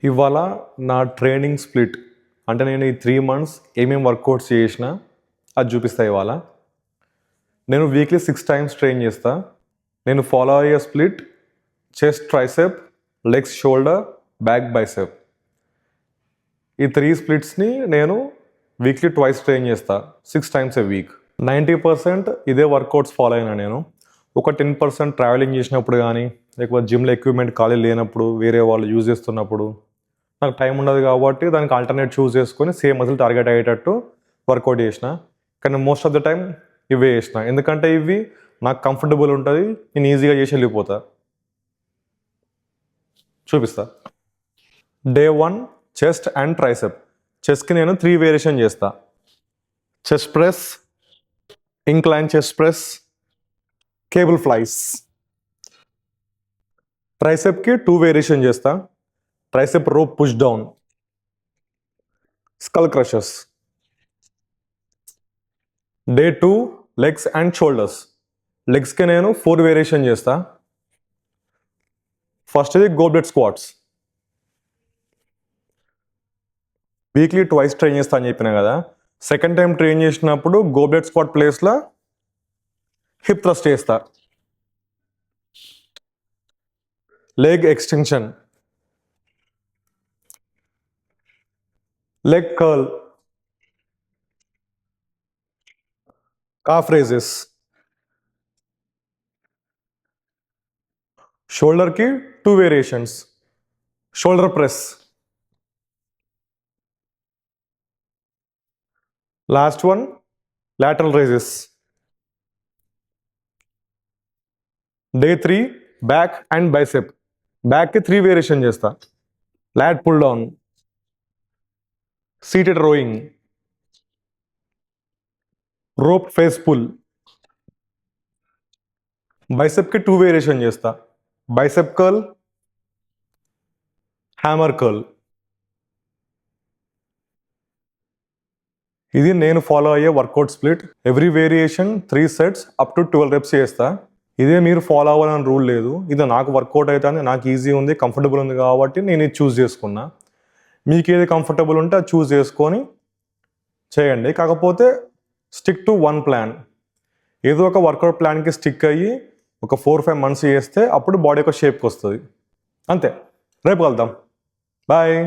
ఇవాళ నా training split అంటే నేను ఈ 3 months ఏమేమి వర్కౌట్స్ చేసినా అది చూపిస్తా ఇవాళ. నేను వీక్లీ 6 times ట్రైన్ చేస్తా. నేను ఫాలో అయ్యే split chest tricep, legs shoulder, back bicep. ఈ 3 splitsని నేను వీక్లీ ట్వైస్ ట్రైన్ చేస్తా, 6 times a week. 90% ఇదే వర్కౌట్స్ ఫాలో అయినా నేను. ఒక 10% ట్రావెలింగ్ చేసినప్పుడు కానీ, లేకపోతే జిమ్లో ఎక్విప్మెంట్ ఖాళీ లేనప్పుడు, వేరే వాళ్ళు యూజ్ చేస్తున్నప్పుడు నాకు టైం ఉండదు కాబట్టి దానికి ఆల్టర్నేట్ చూస్ చేసుకొని సేమ్ మజిల్ టార్గెట్ అయ్యేటట్టు వర్కౌట్ చేసిన. కానీ మోస్ట్ ఆఫ్ ద టైం ఇవే చేసిన, ఎందుకంటే ఇవి నాకు కంఫర్టబుల్ ఉంటుంది, నేను ఈజీగా చేసి వెళ్ళిపోతా. చూపిస్తా. Day 1 chest and tricep. చెస్ట్కి నేను 3 వేరియేషన్ చేస్తా. Chest press, incline chest press, cable flies. ట్రైసెప్కి 2 వేరియేషన్ చేస్తా. Tricep rope push down, skull crushers. Day 2 legs and shoulders. లెగ్స్కి నేను 4 వేరియేషన్ చేస్తా. ఫస్ట్ ఇది goblet squats. Weekly twice train చేస్తా అని చెప్పినా కదా. సెకండ్ టైం ట్రైన్ చేసినప్పుడు గోబ్లెట్ స్క్వాట్ ప్లేస్లో హిప్ థ్రస్ట్ చేస్తా. Leg extension, leg curl, calf raises. Shoulder కి 2 variations. Shoulder press. Last one lateral raises. Day 3 back and bicep. Back కి 3 variation చేస్తా. Lat pull down, seated rowing, rope face pull. Bicep కి 2 variation చేస్తా. Bicep curl, hammer curl. ఇది నేను follow అయ్యే workout split. Every variation 3 sets up to 12 reps చేస్తా. ఇదే మీరు ఫాలో అవ్వాలని రూల్ లేదు. ఇది నాకు వర్కౌట్ అవుతుంది, నాకు ఈజీ ఉంది, కంఫర్టబుల్ ఉంది కాబట్టి నేను ఇది చూస్ చేసుకున్నా. మీకు ఏది కంఫర్టబుల్ ఉంటే అది చూస్ చేసుకొని చేయండి. కాకపోతే స్టిక్ టు 1 plan. ఏదో ఒక వర్కౌట్ ప్లాన్కి స్టిక్ అయ్యి ఒక 4-5 months చేస్తే అప్పుడు బాడీ ఒక షేప్కి వస్తుంది. అంతే. రేపు కలుద్దాం. బాయ్.